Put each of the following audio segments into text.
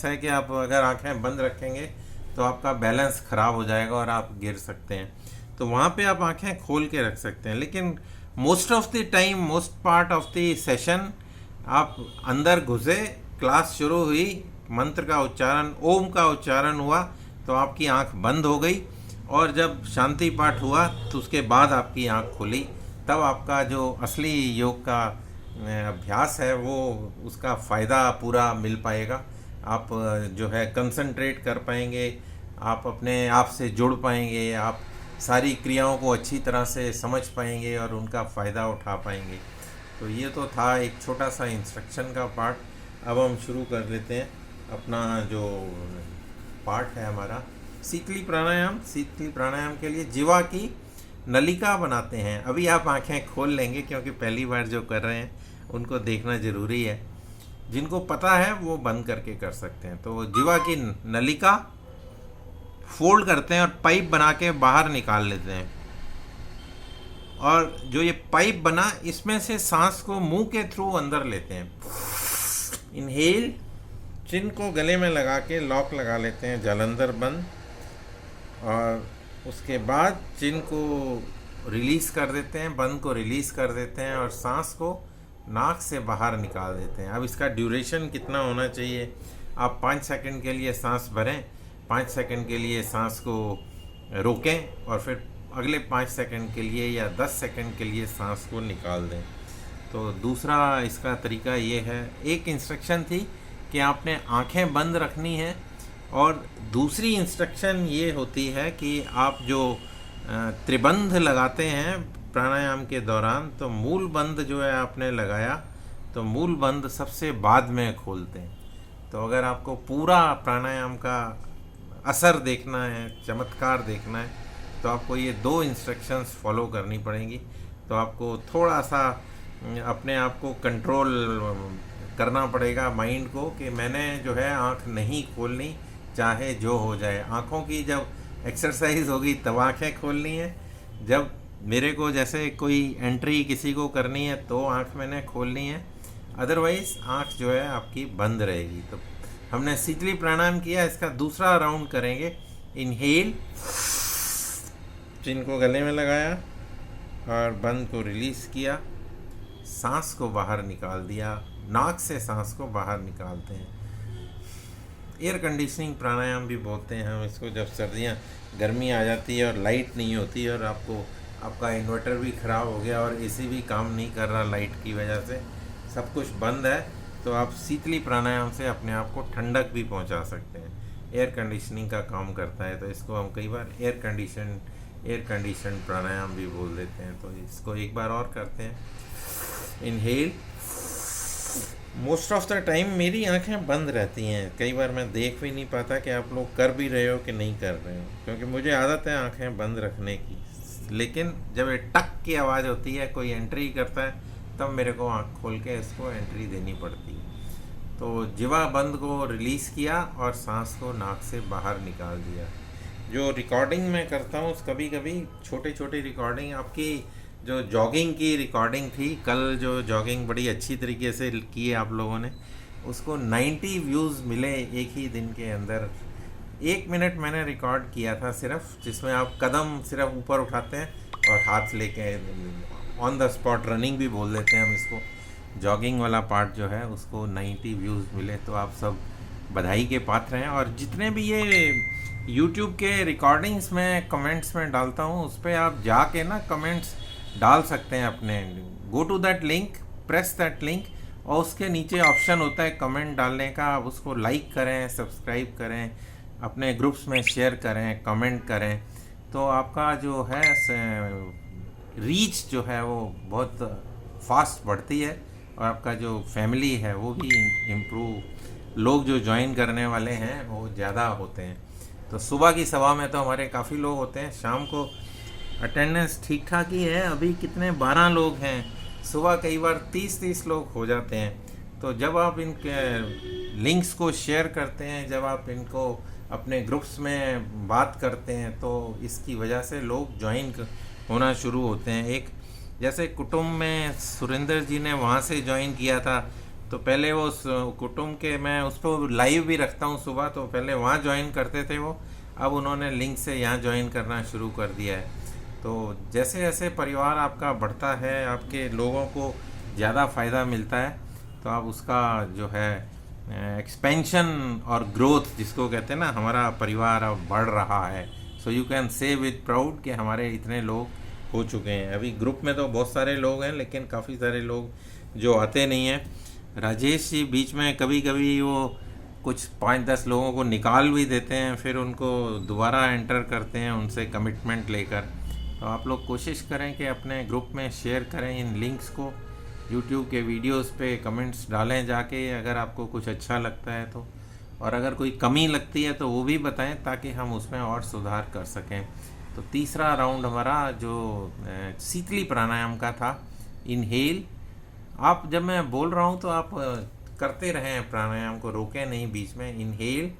है कि आप अगर आंखें बंद रखेंगे तो आपका बैलेंस ख़राब हो जाएगा और आप गिर सकते हैं। तो वहाँ पे आप आंखें खोल के रख सकते हैं, लेकिन most of the time, most part of the session आप अंदर घुसे, क्लास शुरू हुई, मंत्र का उच्चारण, ओम का उच्चारण हुआ तो आपकी आंख बंद हो गई, और जब शांति पाठ हुआ तो उसके बाद आपकी आंख खुली। तब आपका जो असली योग का अभ्यास है वो, उसका फ़ायदा पूरा मिल पाएगा। आप जो है कंसंट्रेट कर पाएंगे, आप अपने आप से जुड़ पाएंगे, आप सारी क्रियाओं को अच्छी तरह से समझ पाएंगे और उनका फ़ायदा उठा पाएंगे। तो ये तो था एक छोटा सा इंस्ट्रक्शन का पार्ट। अब हम शुरू कर लेते हैं अपना जो पार्ट है हमारा शीतली प्राणायाम। शीतली प्राणायाम के लिए जीवा की नलिका बनाते हैं। अभी आप आंखें खोल लेंगे क्योंकि पहली बार जो कर रहे हैं उनको देखना ज़रूरी है। जिनको पता है वो बंद करके कर सकते हैं। तो जीवा की नलिका फोल्ड करते हैं और पाइप बना के बाहर निकाल लेते हैं, और जो ये पाइप बना इसमें से सांस को मुंह के थ्रू अंदर लेते हैं। इनहेल, चिन को गले में लगा के लॉक लगा लेते हैं, जालंधर बंद, और उसके बाद चिन को रिलीज़ कर देते हैं, बंद को रिलीज़ कर देते हैं, और सांस को नाक से बाहर निकाल देते हैं। अब इसका ड्यूरेशन कितना होना चाहिए? आप 5 सेकंड के लिए सांस भरें, 5 सेकंड के लिए सांस को रोकें, और फिर अगले 5 सेकंड के लिए या 10 सेकंड के लिए सांस को निकाल दें। तो दूसरा इसका तरीका ये है, एक इंस्ट्रक्शन थी कि आपने आंखें बंद रखनी है, और दूसरी इंस्ट्रक्शन ये होती है कि आप जो त्रिबंध लगाते हैं प्राणायाम के दौरान, तो मूल बंद जो है आपने लगाया तो मूल बंद सबसे बाद में खोलते हैं। तो अगर आपको पूरा प्राणायाम का असर देखना है, चमत्कार देखना है, तो आपको ये 2 इंस्ट्रक्शंस फॉलो करनी पड़ेंगी। तो आपको थोड़ा सा अपने आप को कंट्रोल करना पड़ेगा, माइंड को, कि मैंने जो है आँख नहीं खोलनी, चाहे जो हो जाए। आँखों की जब एक्सरसाइज होगी तब आँखें खोलनी है। जब मेरे को जैसे कोई एंट्री किसी को करनी है तो आँख मैंने खोलनी है, अदरवाइज़ आँख जो है आपकी बंद रहेगी। तो हमने शीतली प्राणायाम किया, इसका दूसरा राउंड करेंगे। इनहेल, चिन को गले में लगाया और बंद को रिलीज़ किया, सांस को बाहर निकाल दिया, नाक से सांस को बाहर निकालते हैं। एयर कंडीशनिंग प्राणायाम भी बोलते हैं हम इसको, जब सर्दियाँ गर्मी आ जाती है और लाइट नहीं होती और आपका इन्वर्टर भी ख़राब हो गया और एसी भी काम नहीं कर रहा लाइट की वजह से, सब कुछ बंद है, तो आप शीतली प्राणायाम से अपने आप को ठंडक भी पहुंचा सकते हैं। एयर कंडीशनिंग का काम करता है, तो इसको हम कई बार एयर कंडीशन प्राणायाम भी बोल देते हैं। तो इसको एक बार और करते हैं। Inhale, most of the time मेरी आंखें बंद रहती हैं, कई बार मैं देख भी नहीं पाता कि आप लोग कर भी रहे हो कि नहीं कर रहे हो, क्योंकि मुझे आदत है आंखें बंद रखने की। लेकिन जब ये टक की आवाज़ होती है, कोई एंट्री करता है, तब मेरे को आँख खोल के इसको एंट्री देनी पड़ती है। तो जीवा बंद को रिलीज़ किया और सांस को नाक से बाहर निकाल दिया। जो रिकॉर्डिंग मैं करता हूँ, कभी कभी छोटे छोटे रिकॉर्डिंग, आपकी जो जॉगिंग की रिकॉर्डिंग थी कल, जो जॉगिंग बड़ी अच्छी तरीके से की है आप लोगों ने, उसको 90 व्यूज़ मिले एक ही दिन के अंदर। 1 मिनट मैंने रिकॉर्ड किया था सिर्फ, जिसमें आप कदम सिर्फ ऊपर उठाते हैं और हाथ लेके ऑन द स्पॉट रनिंग भी बोल देते हैं हम इसको, जॉगिंग वाला पार्ट जो है, उसको 90 व्यूज़ मिले। तो आप सब बधाई के पात्र हैं। और जितने भी ये यूट्यूब के रिकॉर्डिंग्स में कमेंट्स में डालता हूँ, उस पर आप जाके ना कमेंट्स डाल सकते हैं अपने। Go to that link, press that link, और उसके नीचे ऑप्शन होता है कमेंट डालने का। आप उसको लाइक करें, सब्सक्राइब करें, अपने ग्रुप्स में शेयर करें, कमेंट करें, तो आपका जो है रीच जो है वो बहुत फास्ट बढ़ती है, और आपका जो फैमिली है वो भी इम्प्रूव, लोग जो ज्वाइन करने वाले हैं वो ज़्यादा होते हैं। तो सुबह की सभा में तो हमारे काफ़ी लोग होते हैं, शाम को अटेंडेंस ठीक ठाक ही है। अभी कितने 12 लोग हैं, सुबह कई बार 30 लोग हो जाते हैं। तो जब आप इनके लिंक्स को शेयर करते हैं, जब आप इनको अपने ग्रुप्स में बात करते हैं, तो इसकी वजह से लोग ज्वाइन होना शुरू होते हैं। एक जैसे कुटुंब में सुरेंद्र जी ने वहाँ से ज्वाइन किया था, तो तो पहले वो कुटुंब के, मैं उस पर लाइव भी रखता हूँ सुबह, तो पहले वहाँ ज्वाइन करते थे वो, अब उन्होंने लिंक से यहाँ ज्वाइन करना शुरू कर दिया है। तो जैसे जैसे परिवार आपका बढ़ता है, आपके लोगों को ज़्यादा फ़ायदा मिलता है, तो आप उसका जो है एक्सपेंशन और ग्रोथ जिसको कहते हैं ना, हमारा परिवार अब बढ़ रहा है। So you can say with proud कि हमारे इतने लोग हो चुके हैं। अभी ग्रुप में तो बहुत सारे लोग हैं, लेकिन काफ़ी सारे लोग जो आते नहीं हैं। राजेश जी बीच में कभी कभी वो कुछ 5-10 लोगों को निकाल भी देते हैं, फिर उनको दोबारा एंटर करते हैं उनसे कमिटमेंट लेकर। तो आप लोग कोशिश करें कि अपने ग्रुप में शेयर करें इन लिंक्स को, यूट्यूब के वीडियोस पे कमेंट्स डालें जाके अगर आपको कुछ अच्छा लगता है तो, और अगर कोई कमी लगती है तो वो भी बताएं ताकि हम उसमें और सुधार कर सकें। तो तीसरा राउंड हमारा जो शीतली प्राणायाम का था, इनहेल। आप जब मैं बोल रहा हूँ तो आप करते रहें, प्राणायाम को रोकें नहीं बीच में। इनहेल,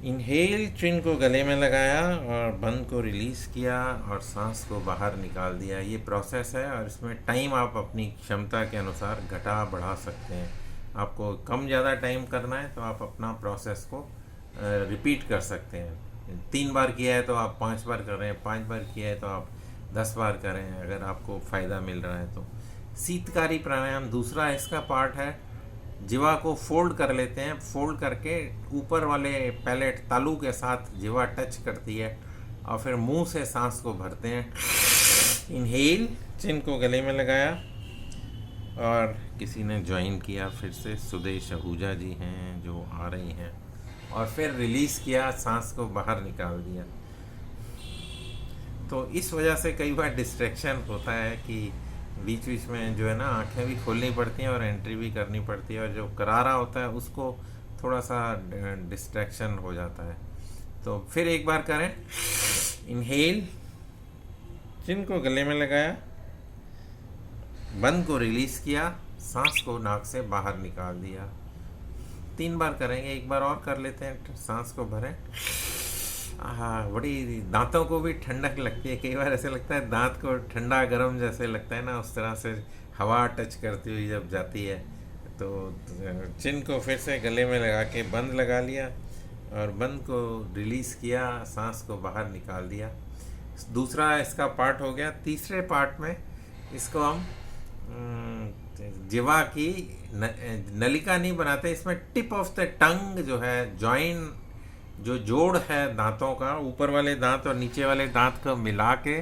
इनहेल, चिन को गले में लगाया और बंद को रिलीज़ किया और सांस को बाहर निकाल दिया। ये प्रोसेस है और इसमें टाइम आप अपनी क्षमता के अनुसार घटा बढ़ा सकते हैं। आपको कम ज़्यादा टाइम करना है तो आप अपना प्रोसेस को रिपीट कर सकते हैं। 3 बार किया है तो आप 5 बार करें, 5 बार किया है तो आप 10 बार करें, अगर आपको फ़ायदा मिल रहा है तो। शीतकारी प्राणायाम दूसरा इसका पार्ट है। जिवा को फोल्ड कर लेते हैं, फोल्ड करके ऊपर वाले पैलेट तालू के साथ जिवा टच करती है और फिर मुंह से सांस को भरते हैं। इनहेल, चिन को गले में लगाया और किसी ने ज्वाइन किया फिर से, सुदेश आहूजा जी हैं जो आ रही हैं, और फिर रिलीज़ किया, सांस को बाहर निकाल दिया। तो इस वजह से कई बार डिस्ट्रैक्शन होता है कि बीच बीच में जो है ना आंखें भी खोलनी पड़ती हैं और एंट्री भी करनी पड़ती है, और जो करा रहा होता है उसको थोड़ा सा डिस्ट्रैक्शन हो जाता है। तो फिर एक बार करें। इनहेल, चिन को गले में लगाया, बंद को रिलीज़ किया, सांस को नाक से बाहर निकाल दिया। 3 बार करेंगे, एक बार और कर लेते हैं। सांस को भरें। हाँ, बड़ी दांतों को भी ठंडक लगती है, कई बार ऐसे लगता है दांत को ठंडा गर्म जैसे लगता है ना, उस तरह से हवा टच करती हुई जब जाती है। तो चिन को फिर से गले में लगा के बंद लगा लिया और बंद को रिलीज़ किया, सांस को बाहर निकाल दिया। दूसरा इसका पार्ट हो गया। तीसरे पार्ट में इसको हम जिवा की नलिका नहीं बनाते, इसमें टिप ऑफ द टंग जो है, जॉइन जो जोड़ है दांतों का, ऊपर वाले दांत और नीचे वाले दांत को मिला के,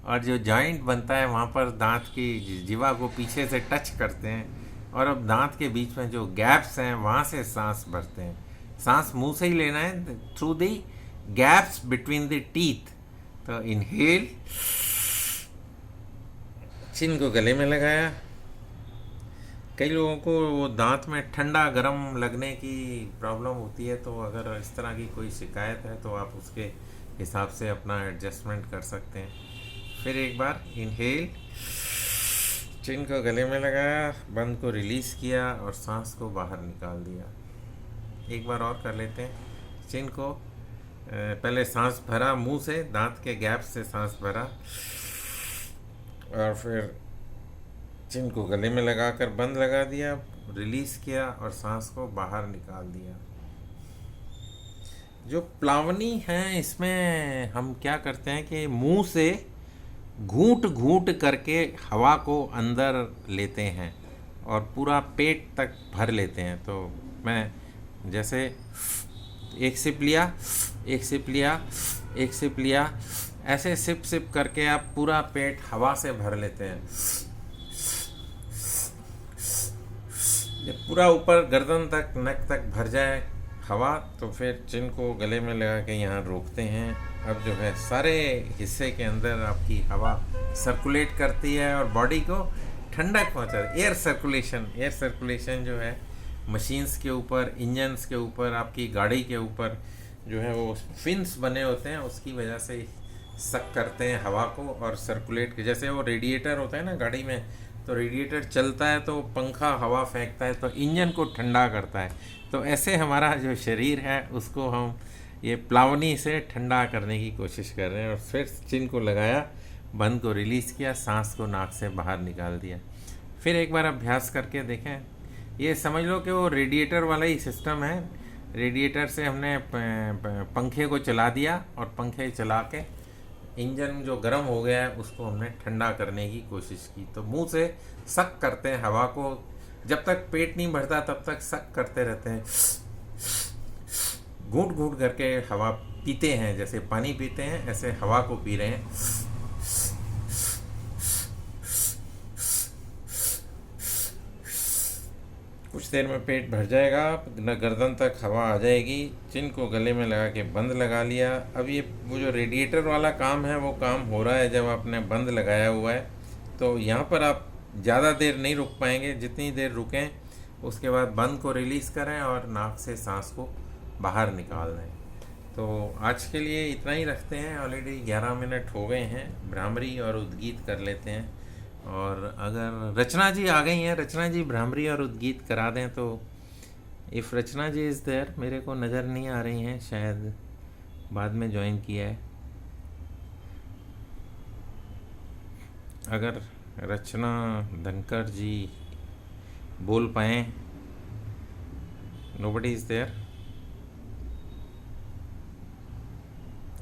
और जो जॉइंट बनता है वहाँ पर दांत की जिवा को पीछे से टच करते हैं, और अब दांत के बीच में जो गैप्स हैं वहाँ से सांस भरते हैं। सांस मुंह से ही लेना है, through the gaps between the teeth. तो इनहेल, चिन को गले में लगाया। कई लोगों को वो दांत में ठंडा गरम लगने की प्रॉब्लम होती है, तो अगर इस तरह की कोई शिकायत है तो आप उसके हिसाब से अपना एडजस्टमेंट कर सकते हैं। फिर एक बार इनहेल, चिन को गले में लगाया, बंद को रिलीज़ किया और सांस को बाहर निकाल दिया। एक बार और कर लेते हैं। चिन को पहले सांस भरा मुंह से, दांत के गैप से सांस भरा, और फिर चिन को गले में लगाकर बंद लगा दिया, रिलीज़ किया और सांस को बाहर निकाल दिया। जो प्लावनी है इसमें हम क्या करते हैं कि मुंह से घूंट घूंट करके हवा को अंदर लेते हैं और पूरा पेट तक भर लेते हैं। तो मैं जैसे एक सिप लिया, एक सिप लिया, एक सिप लिया, ऐसे सिप सिप करके आप पूरा पेट हवा से भर लेते हैं। जब पूरा ऊपर गर्दन तक, नेक तक भर जाए हवा, तो फिर चिन को गले में लगा के यहाँ रोकते हैं। अब जो है सारे हिस्से के अंदर आपकी हवा सर्कुलेट करती है और बॉडी को ठंडक पहुँचाती है। एयर सर्कुलेशन जो है मशीन्स के ऊपर, इंजन्स के ऊपर, आपकी गाड़ी के ऊपर जो है वो फिन्स बने होते हैं, उसकी वजह से सक करते हैं हवा को और सर्कुलेट के। जैसे वो रेडिएटर होता है ना गाड़ी में, तो रेडिएटर चलता है तो पंखा हवा फेंकता है तो इंजन को ठंडा करता है। तो ऐसे हमारा जो शरीर है उसको हम ये प्लावनी से ठंडा करने की कोशिश कर रहे हैं। और फिर चिन को लगाया, बंद को रिलीज़ किया, सांस को नाक से बाहर निकाल दिया। फिर एक बार अभ्यास करके देखें। ये समझ लो कि वो रेडिएटर वाला ही सिस्टम है। रेडिएटर से हमने पंखे को चला दिया और पंखे चला के इंजन जो गर्म हो गया है उसको हमने ठंडा करने की कोशिश की। तो मुंह से सक करते हैं हवा को, जब तक पेट नहीं भरता तब तक सक करते रहते हैं, घूंट घूंट करके हवा पीते हैं, जैसे पानी पीते हैं ऐसे हवा को पी रहे हैं। कुछ देर में पेट भर जाएगा, गर्दन तक हवा आ जाएगी, चिन को गले में लगा के बंद लगा लिया। अब ये वो जो रेडिएटर वाला काम है वो काम हो रहा है जब आपने बंद लगाया हुआ है। तो यहाँ पर आप ज़्यादा देर नहीं रुक पाएंगे, जितनी देर रुकें उसके बाद बंद को रिलीज़ करें और नाक से सांस को बाहर निकाल दें। तो आज के लिए इतना ही रखते हैं, ऑलरेडी 11 मिनट हो गए हैं। भ्रामरी और उद्गीत कर लेते हैं। और अगर रचना जी आ गई हैं, रचना जी भ्रामरी और उद्गीत करा दें तो। If Rachna ji is there, मेरे को नज़र नहीं आ रही हैं, शायद बाद में ज्वाइन किया है। अगर रचना धनकर जी बोल पाएँ। नोबडी इज़ देयर,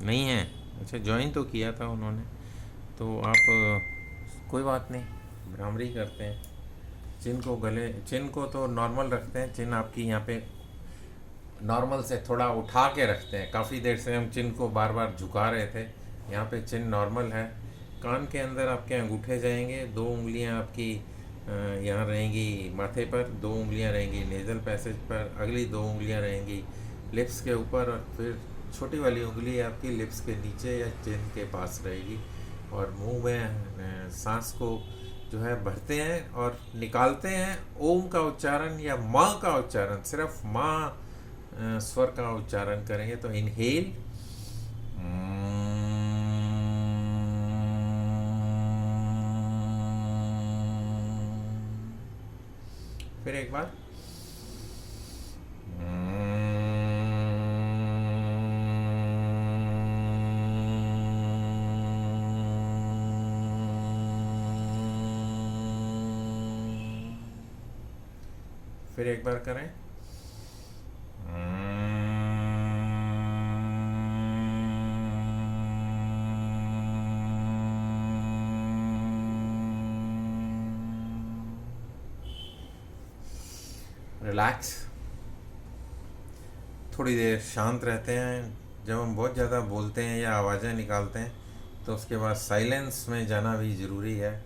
नहीं है। अच्छा, ज्वाइन तो किया था उन्होंने, तो आप कोई बात नहीं, भ्रामरी करते हैं। चिन को तो नॉर्मल रखते हैं। चिन आपकी यहाँ पे नॉर्मल से थोड़ा उठा के रखते हैं। काफ़ी देर से हम चिन को बार बार झुका रहे थे, यहाँ पे चिन नॉर्मल है। कान के अंदर आपके अंगूठे जाएंगे, 2 उंगलियाँ आपकी यहाँ रहेंगी माथे पर, 2 उंगलियाँ रहेंगी नेज़ल पैसेज पर, अगली 2 उंगलियाँ रहेंगी लिप्स के ऊपर, और फिर छोटी वाली उंगली आपकी लिप्स के नीचे या चिन के पास रहेगी। और मुंह में सांस को जो है भरते हैं और निकालते हैं। ओम का उच्चारण या माँ का उच्चारण, सिर्फ माँ स्वर का उच्चारण करेंगे। तो इनहेल, फिर एक बार, फिर एक बार करें। रिलैक्स, थोड़ी देर शांत रहते हैं। जब हम बहुत ज़्यादा बोलते हैं या आवाज़ें निकालते हैं तो उसके बाद साइलेंस में जाना भी ज़रूरी है।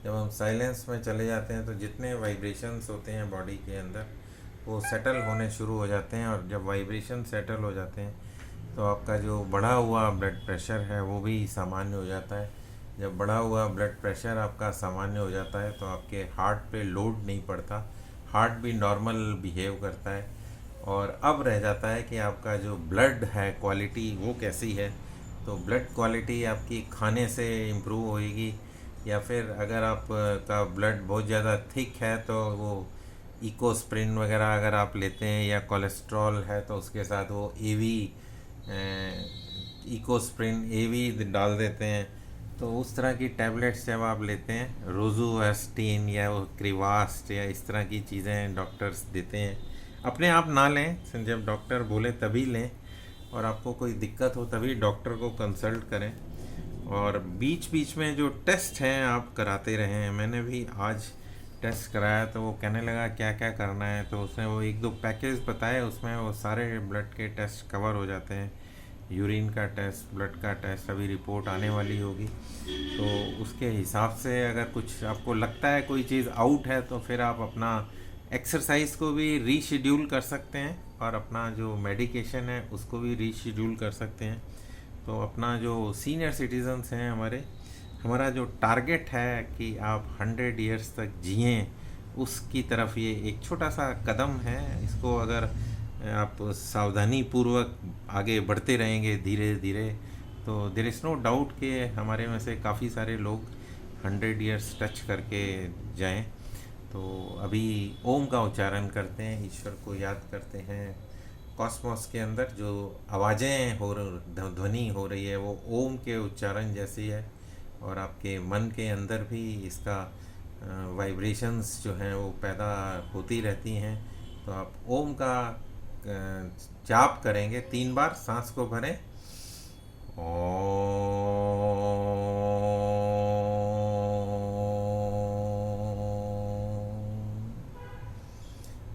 जब हम साइलेंस में चले जाते हैं तो जितने वाइब्रेशंस होते हैं बॉडी के अंदर वो सेटल होने शुरू हो जाते हैं। और जब वाइब्रेशन सेटल हो जाते हैं तो आपका जो बढ़ा हुआ ब्लड प्रेशर है वो भी सामान्य हो जाता है। जब बढ़ा हुआ ब्लड प्रेशर आपका सामान्य हो जाता है तो आपके हार्ट पे लोड नहीं पड़ता, हार्ट भी नॉर्मल बिहेव करता है। और अब रह जाता है कि आपका जो ब्लड है क्वालिटी वो कैसी है। तो ब्लड क्वालिटी आपकी खाने से इम्प्रूव होएगी, या फिर अगर आप का ब्लड बहुत ज़्यादा थिक है तो वो इकोस्प्रिन वगैरह अगर आप लेते हैं, या कोलेस्ट्रॉल है तो उसके साथ वो एवी इकोस्प्रिन एवी डाल देते हैं। तो उस तरह की टैबलेट्स जब आप लेते हैं, रोजुएस्टिन या वो क्रिवास्ट या इस तरह की चीज़ें डॉक्टर्स देते हैं, अपने आप ना लें, जब डॉक्टर बोले तभी लें, और आपको कोई दिक्कत हो तभी डॉक्टर को कंसल्ट करें। और बीच बीच में जो टेस्ट हैं आप कराते रहें। मैंने भी आज टेस्ट कराया तो वो कहने लगा क्या क्या करना है, तो उसने वो 1-2 पैकेज बताए, उसमें वो सारे ब्लड के टेस्ट कवर हो जाते हैं। यूरिन का टेस्ट, ब्लड का टेस्ट, अभी रिपोर्ट आने वाली होगी। तो उसके हिसाब से अगर कुछ आपको लगता है कोई चीज़ आउट है तो फिर आप अपना एक्सरसाइज को भी रीशेड्यूल कर सकते हैं और अपना जो मेडिकेशन है उसको भी रीशेड्यूल कर सकते हैं। तो अपना जो सीनियर सिटीजन्स हैं हमारा जो टारगेट है कि आप 100 ईयर्स तक जिएं, उसकी तरफ ये एक छोटा सा कदम है। इसको अगर आप सावधानी पूर्वक आगे बढ़ते रहेंगे धीरे धीरे तो देयर इज़ नो डाउट कि हमारे में से काफ़ी सारे लोग 100 ईयर्स टच करके जाएं। तो अभी ओम का उच्चारण करते हैं, ईश्वर को याद करते हैं। कॉस्मोस के अंदर जो आवाज़ें ध्वनि हो रही है वो ओम के उच्चारण जैसी है, और आपके मन के अंदर भी इसका वाइब्रेशंस जो हैं वो पैदा होती रहती हैं। तो आप ओम का जाप करेंगे 3 बार, सांस को भरें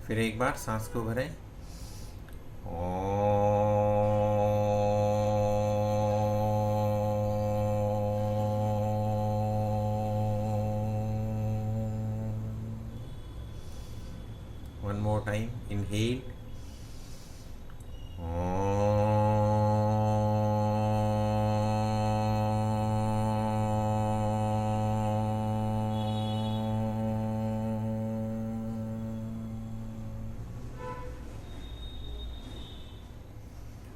फिर एक बार सांस को भरें one more time, inhale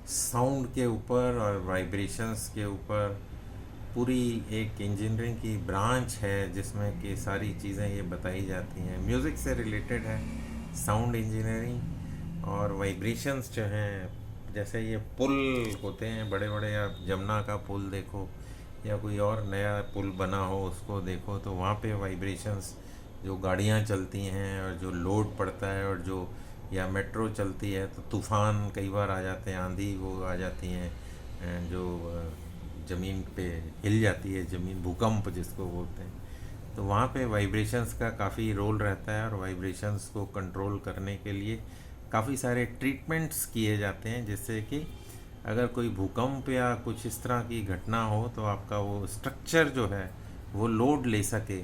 sound के ऊपर और वाइब्रेशंस के ऊपर पूरी एक इंजीनियरिंग की ब्रांच है जिसमें कि सारी चीज़ें ये बताई जाती हैं। म्यूज़िक से रिलेटेड है साउंड इंजीनियरिंग। और वाइब्रेशंस जो हैं, जैसे ये पुल होते हैं बड़े बड़े, आप जमुना का पुल देखो या कोई और नया पुल बना हो उसको देखो, तो वहाँ पे वाइब्रेशंस, जो गाड़ियाँ चलती हैं और जो लोड पड़ता है, और जो या मेट्रो चलती है तो तूफ़ान कई बार आ जाते हैं, आंधी वो आ जाती हैं, जो ज़मीन पे हिल जाती है ज़मीन, भूकंप जिसको बोलते हैं, तो वहाँ पे वाइब्रेशंस का काफ़ी रोल रहता है। और वाइब्रेशंस को कंट्रोल करने के लिए काफ़ी सारे ट्रीटमेंट्स किए जाते हैं, जिससे कि अगर कोई भूकंप या कुछ इस तरह की घटना हो तो आपका वो स्ट्रक्चर जो है वो लोड ले सके।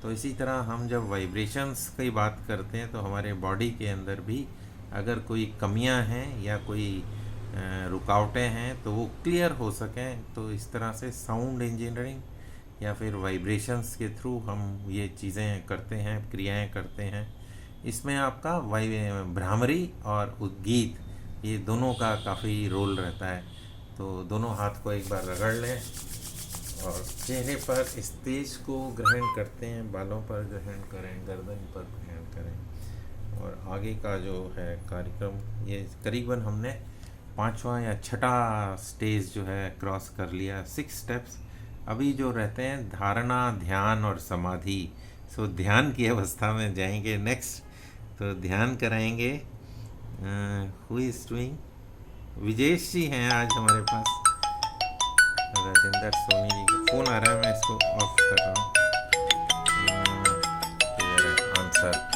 तो इसी तरह हम जब वाइब्रेशंस की बात करते हैं तो हमारे बॉडी के अंदर भी अगर कोई कमियां हैं या कोई रुकावटें हैं तो वो क्लियर हो सकें, तो इस तरह से साउंड इंजीनियरिंग या फिर वाइब्रेशंस के थ्रू हम ये चीज़ें करते हैं, क्रियाएं करते हैं। इसमें आपका भ्रामरी और उद्गीत, ये दोनों का काफ़ी रोल रहता है। तो दोनों हाथ को एक बार रगड़ लें और चेहरे पर इस तेज को ग्रहण करते हैं, बालों पर ग्रहण करें, गर्दन पर ग्रहण करें। और आगे का जो है कार्यक्रम, ये करीबन हमने 5वां या 6ठा स्टेज जो है क्रॉस कर लिया, 6 स्टेप्स। अभी जो रहते हैं धारणा, ध्यान और समाधि। सो ध्यान की अवस्था में जाएंगे नेक्स्ट। तो ध्यान कराएंगे, हु इज़ डूइंग, विजेश जी हैं आज हमारे पास। राजेंद्र सोनी जी का फ़ोन आ रहा है, मैं इसको ऑफ कर रहा हूँ। आंसर